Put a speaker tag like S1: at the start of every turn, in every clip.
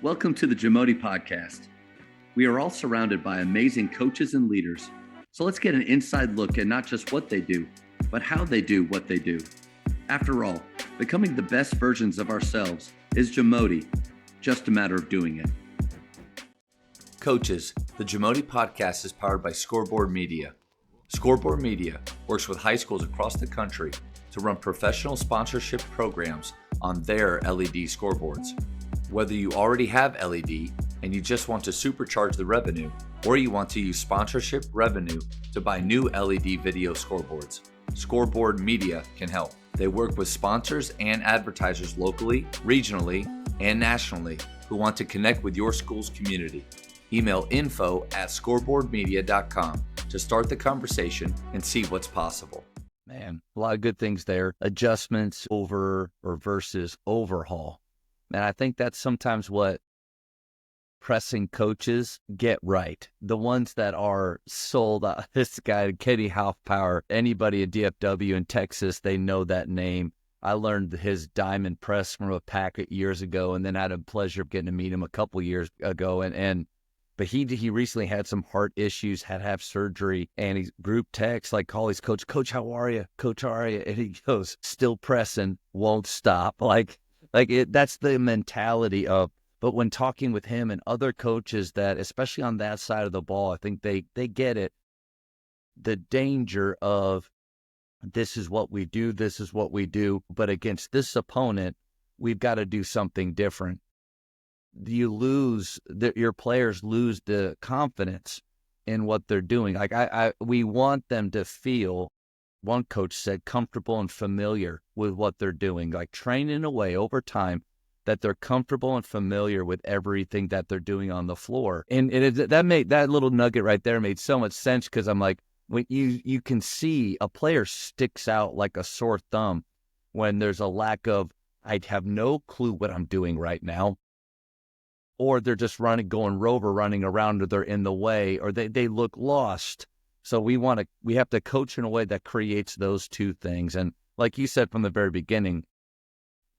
S1: Welcome to the JAMODI podcast. We are all surrounded by amazing coaches and leaders. So let's get an inside look at not just what they do, but how they do what they do. After all, becoming the best versions of ourselves is JAMODI, just a matter of doing it.
S2: Coaches, the JAMODI podcast is powered by Scoreboard Media. Scoreboard Media works with high schools across the country to run professional sponsorship programs on their LED scoreboards. Whether you already have LED and you just want to supercharge the revenue, or you want to use sponsorship revenue to buy new LED video scoreboards, Scoreboard Media can help. They work with sponsors and advertisers locally, regionally, and nationally who want to connect with your school's community. Email info@scoreboardmedia.com to start the conversation and see what's possible.
S3: Man, a lot of good things there. Adjustments over or versus overhaul. And I think that's sometimes what pressing coaches get right. The ones that are sold, this guy, Kenny Halfpower, anybody at DFW in Texas, they know that name. I learned his diamond press from a packet years ago, and then had a pleasure of getting to meet him a couple years ago. But he recently had some heart issues, had to have surgery, and he's group text, like call his coach, "Coach, how are you? Coach, how are you?" And he goes, "Still pressing, won't stop." That's the mentality of, but when talking with him and other coaches that, especially on that side of the ball, I think they get it. The danger of this is what we do, but against this opponent, we've got to do something different. Your players lose the confidence in what they're doing. We want them to feel, one coach said, comfortable and familiar with what they're doing, like train in a way over time that they're comfortable and familiar with everything that they're doing on the floor. And that little nugget right there made so much sense, because I'm like, when you can see a player sticks out like a sore thumb when there's a lack of, I have no clue what I'm doing right now, or they're just running around, or they're in the way, or they look lost. So we have to coach in a way that creates those two things. And like you said from the very beginning,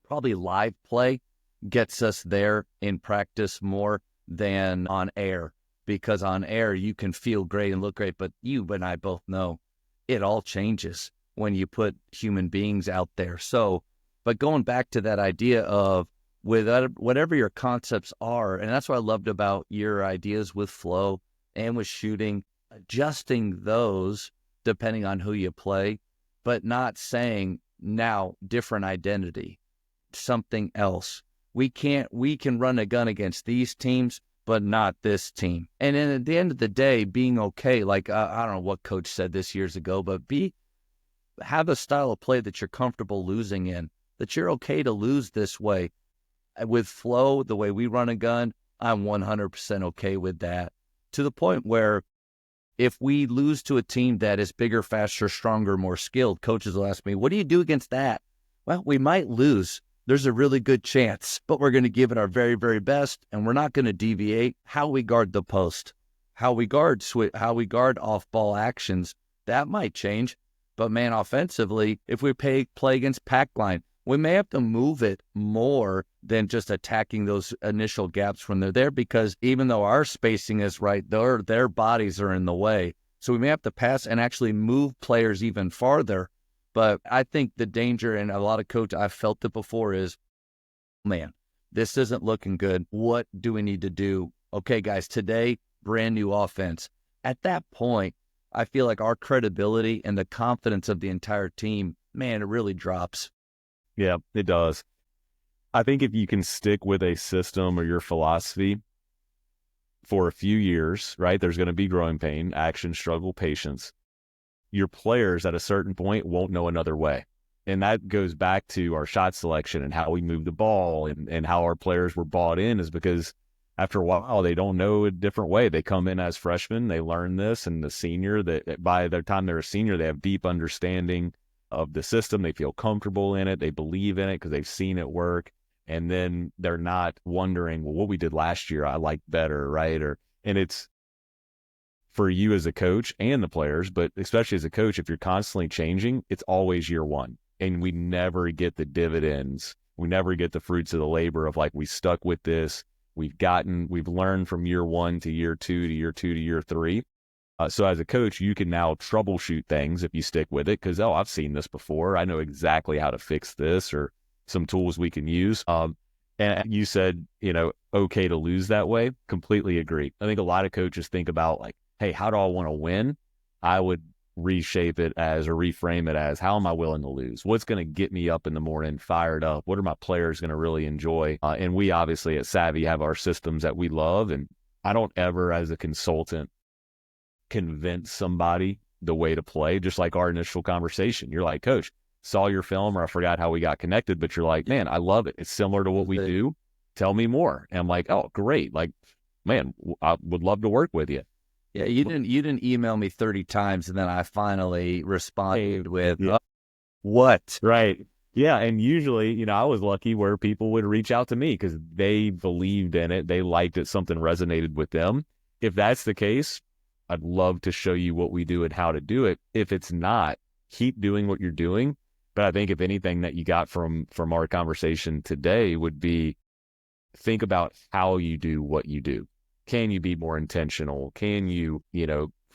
S3: probably live play gets us there in practice more than on air, because on air you can feel great and look great, but you and I both know it all changes when you put human beings out there. So, but going back to that idea of whatever your concepts are, and that's what I loved about your ideas with flow and with shooting, adjusting those depending on who you play, but not saying now different identity, something else. We can run a gun against these teams, but not this team. And then at the end of the day, being okay, like I don't know what coach said this years ago, but have a style of play that you're comfortable losing in, that you're okay to lose this way. With flow, the way we run a gun, I'm 100% okay with that, to the point where if we lose to a team that is bigger, faster, stronger, more skilled, coaches will ask me, "What do you do against that?" Well, we might lose. There's a really good chance, but we're going to give it our very, very best, and we're not going to deviate. How we guard the post, how we guard off-ball actions, that might change. But man, offensively, if we play against pack line, we may have to move it more than just attacking those initial gaps when they're there, because even though our spacing is right, their bodies are in the way. So we may have to pass and actually move players even farther. But I think the danger, and a lot of coaches, I've felt it before, is, man, this isn't looking good. What do we need to do? Okay, guys, today, brand new offense. At that point, I feel like our credibility and the confidence of the entire team, man, it really drops.
S4: Yeah, it does. I think if you can stick with a system or your philosophy for a few years, right, there's going to be growing pain, action, struggle, patience. Your players at a certain point won't know another way. And that goes back to our shot selection and how we move the ball, and how our players were bought in, is because after a while, they don't know a different way. They come in as freshmen, they learn this, and the senior, that by the time they're a senior, they have deep understanding of the system. They feel comfortable in it. They believe in it because they've seen it work. And then they're not wondering, well, what we did last year, I liked better, right? And it's for you as a coach and the players, but especially as a coach, if you're constantly changing, it's always year one. And we never get the dividends. We never get the fruits of the labor of, like, we stuck with this We've learned from year 1 to year 2 to year 2 to year 3. So as a coach, you can now troubleshoot things if you stick with it because, I've seen this before. I know exactly how to fix this, or some tools we can use. And you said, okay to lose that way. Completely agree. I think a lot of coaches think about like, hey, how do I want to win? I would reshape it as, or reframe it as, how am I willing to lose? What's going to get me up in the morning, fired up? What are my players going to really enjoy? And we obviously at Savvy have our systems that we love. And I don't ever, as a consultant, convince somebody the way to play. Just like our initial conversation, you're like, coach, saw your film, or I forgot how we got connected, but you're like, man, I love it. It's similar to what we do. Tell me more. And I'm like, oh, great. Like, man, I would love to work with you.
S3: Yeah, you didn't email me 30 times and then I finally responded with, what?
S4: Right. Yeah. And usually, I was lucky where people would reach out to me because they believed in it. They liked it. Something resonated with them. If that's the case, I'd love to show you what we do and how to do it. If it's not, keep doing what you're doing. But I think if anything that you got from our conversation today would be, think about how you do what you do. Can you be more intentional? Can you,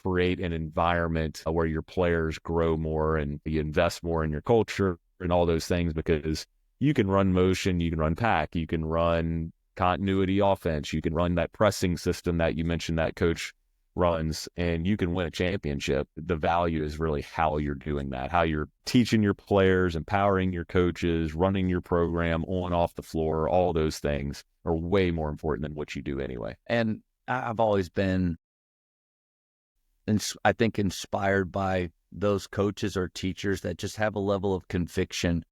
S4: create an environment where your players grow more and you invest more in your culture and all those things? Because you can run motion, you can run pack, you can run continuity offense, you can run that pressing system that you mentioned that coach runs, and you can win a championship. The value is really how you're doing that, how you're teaching your players, empowering your coaches, running your program on, off the floor. All those things are way more important than what you do anyway.
S3: And I've always been, I think, inspired by those coaches or teachers that just have a level of conviction,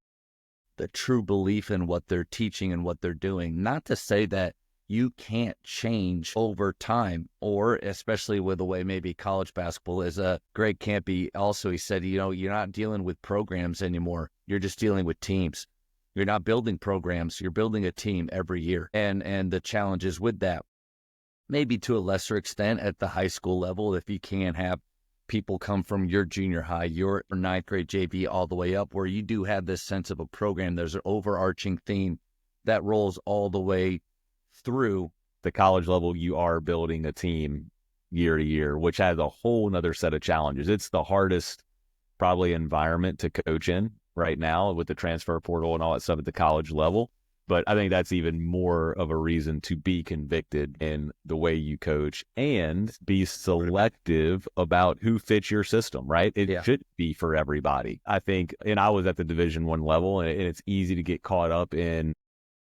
S3: the true belief in what they're teaching and what they're doing. Not to say that you can't change over time, or especially with the way maybe college basketball is. Greg Campy also, he said, you're not dealing with programs anymore. You're just dealing with teams. You're not building programs. You're building a team every year. And the challenges with that, maybe to a lesser extent at the high school level, if you can't have people come from your junior high, your ninth grade JV, all the way up, where you do have this sense of a program. There's an overarching theme that rolls all the way through.
S4: The college level, you are building a team year to year, which has a whole nother set of challenges. It's the hardest probably environment to coach in right now with the transfer portal and all that stuff at the college level. But I think that's even more of a reason to be convicted in the way you coach and be selective about who fits your system, right? It should be for everybody. I think, and I was at the Division I level, and it's easy to get caught up in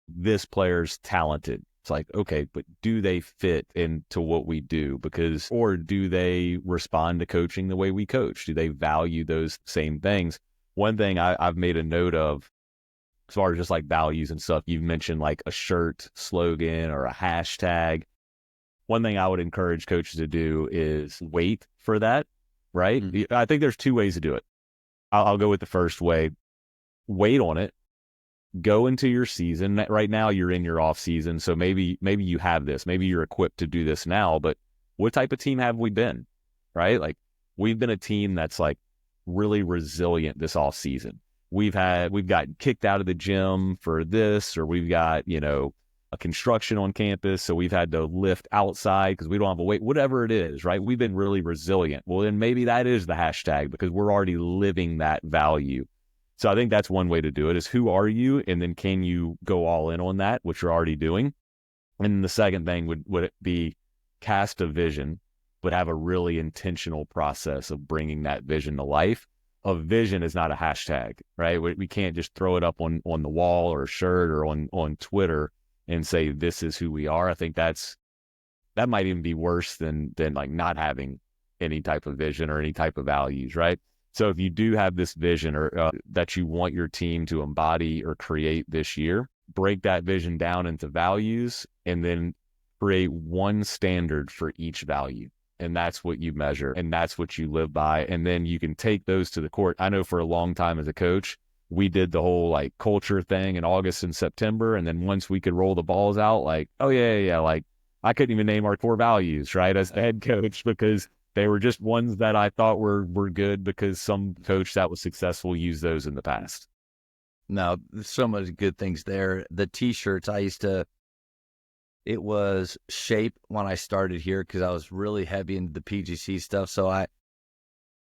S4: this player's talented. It's like, okay, but do they fit into what we do? Or do they respond to coaching the way we coach? Do they value those same things? One thing I've made a note of, as far as just like values and stuff, you've mentioned like a shirt slogan or a hashtag. One thing I would encourage coaches to do is wait for that, right? Mm-hmm. I think there's 2 ways to do it. I'll go with the first way. Wait on it. Go into your season. Right now you're in your off season. So maybe you have this, maybe you're equipped to do this now, but what type of team have we been, right? Like, we've been a team that's like really resilient this off season. We've gotten kicked out of the gym for this, or we've got, a construction on campus. So we've had to lift outside because we don't have a weight, whatever it is, right? We've been really resilient. Well, then maybe that is the hashtag because we're already living that value. So I think that's one way to do it, is who are you? And then can you go all in on that, which you're already doing? And the second thing would it be cast a vision, but have a really intentional process of bringing that vision to life. A vision is not a hashtag, right? We can't just throw it up on the wall or a shirt or on Twitter and say, this is who we are. I think that might even be worse than like not having any type of vision or any type of values, right? So if you do have this vision or that you want your team to embody or create this year, break that vision down into values and then create one standard for each value. And that's what you measure and that's what you live by. And then you can take those to the court. I know for a long time as a coach, we did the whole like culture thing in August and September. And then once we could roll the balls out, like, oh yeah. Like I couldn't even name our core values, right? As the head coach, because they were just ones that I thought were good because some coach that was successful used those in the past.
S3: No, there's so many good things there. The t-shirts, I used to, It was shape when I started here because I was really heavy into the PGC stuff. So I,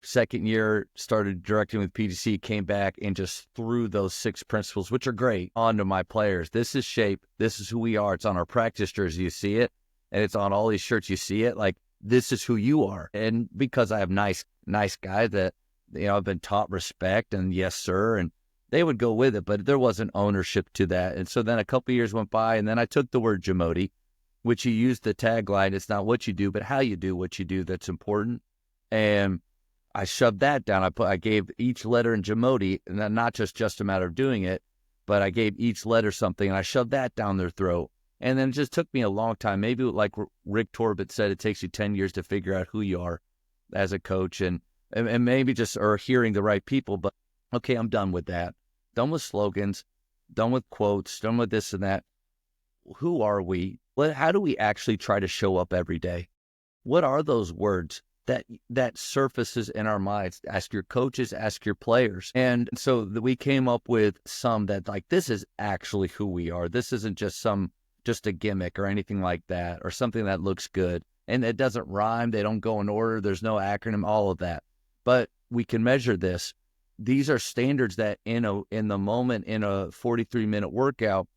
S3: second year, started directing with PGC, came back and just threw those 6 principles, which are great, onto my players. This is shape. This is who we are. It's on our practice jersey. You see it. And it's on all these shirts. You see it. Like, this is who you are. And because I have nice guys that, I've been taught respect and yes, sir. And they would go with it, but there wasn't ownership to that. And so then a couple of years went by, and then I took the word JAMODI, which you used the tagline. It's not what you do, but how you do what you do that's important. And I shoved that down. I gave each letter in JAMODI, and not just a matter of doing it, but I gave each letter something, and I shoved that down their throat. And then it just took me a long time. Maybe like Rick Torbett said, it takes you 10 years to figure out who you are as a coach, and maybe just or hearing the right people. But okay, I'm done with that. Done with slogans, done with quotes, done with this and that. Who are we? How do we actually try to show up every day? What are those words that surfaces in our minds? Ask your coaches, ask your players. And so we came up with some that, like, this is actually who we are. This isn't just a gimmick or anything like that, or something that looks good. And it doesn't rhyme. They don't go in order. There's no acronym, all of that. But we can measure this. These are standards that in the moment, in a 43-minute workout,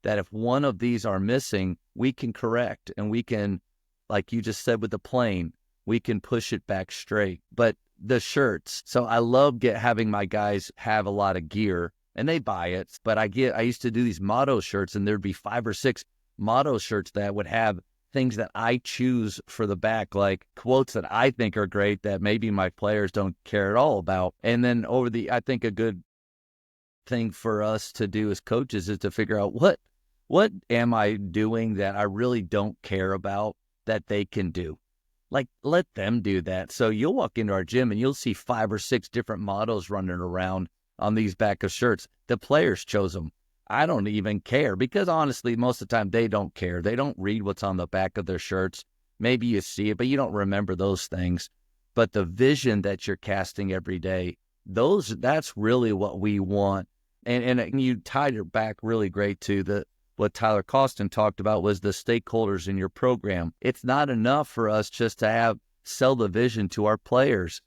S3: that if one of these are missing, we can correct, and we can, like you just said with the plane, we can push it back straight. But the shirts, so I love having my guys have a lot of gear, and they buy it. But I used to do these motto shirts, and there'd be 5 or 6 motto shirts that would have things that I choose for the back, like quotes that I think are great that maybe my players don't care at all about. And then I think a good thing for us to do as coaches is to figure out what am I doing that I really don't care about that they can do. Like, let them do that. So you'll walk into our gym and you'll see 5 or 6 different mottos running around on these back of shirts. The players chose them. I don't even care, because honestly, most of the time they don't care. They don't read what's on the back of their shirts. Maybe you see it, but you don't remember those things. But the vision that you're casting every day, that's really what we want. And you tied it back really great to what Tyler Costin talked about was the stakeholders in your program. It's not enough for us just to sell the vision to our players.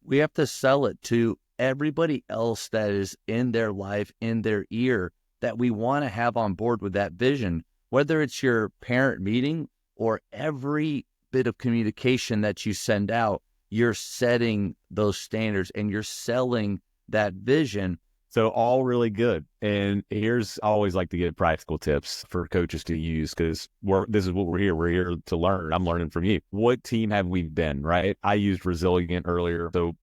S3: We have to sell it to everybody else that is in their life, in their ear, that we want to have on board with that vision, whether it's your parent meeting or every bit of communication that you send out, you're setting those standards and you're selling that vision.
S4: So all really good. And I always like to give practical tips for coaches to use, because this is what we're here. We're here to learn. I'm learning from you. What team have we been, right? I used resilient earlier. So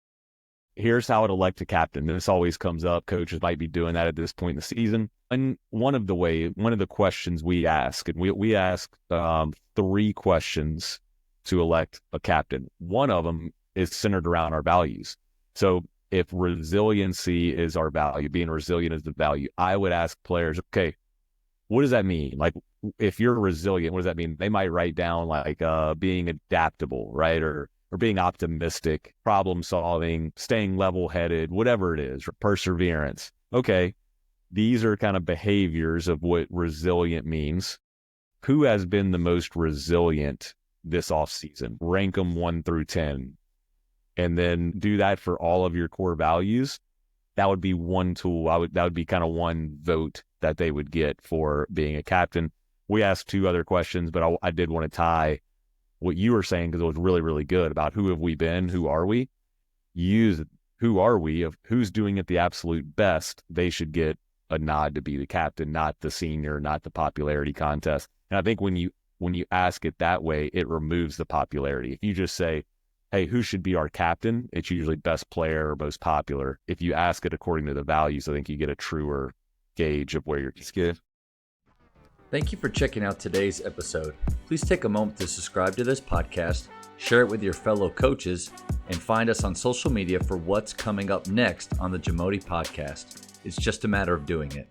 S4: here's how to elect a captain. This always comes up. Coaches might be doing that at this point in the season. And one of the questions we ask, and we ask 3 questions to elect a captain. One of them is centered around our values. So if resiliency is our value, being resilient is the value, I would ask players, okay, what does that mean? Like, if you're resilient, what does that mean? They might write down like being adaptable, right? Or being optimistic, problem solving, staying level-headed, whatever it is, or perseverance. Okay, these are kind of behaviors of what resilient means. Who has been the most resilient this offseason? Rank them 1 through 10. And then do that for all of your core values. That would be one tool. That would be kind of one vote that they would get for being a captain. We asked 2 other questions, but I did want to tie what you were saying, because it was really, really good, about who have we been, who are we? Use who are we, of who's doing it the absolute best. They should get a nod to be the captain, not the senior, not the popularity contest. And I think when you ask it that way, it removes the popularity. If you just say, hey, who should be our captain? It's usually best player or most popular. If you ask it according to the values, I think you get a truer gauge of where you're good.
S2: Thank you for checking out today's episode. Please take a moment to subscribe to this podcast, share it with your fellow coaches, and find us on social media for what's coming up next on the JAMODI podcast. It's just a matter of doing it.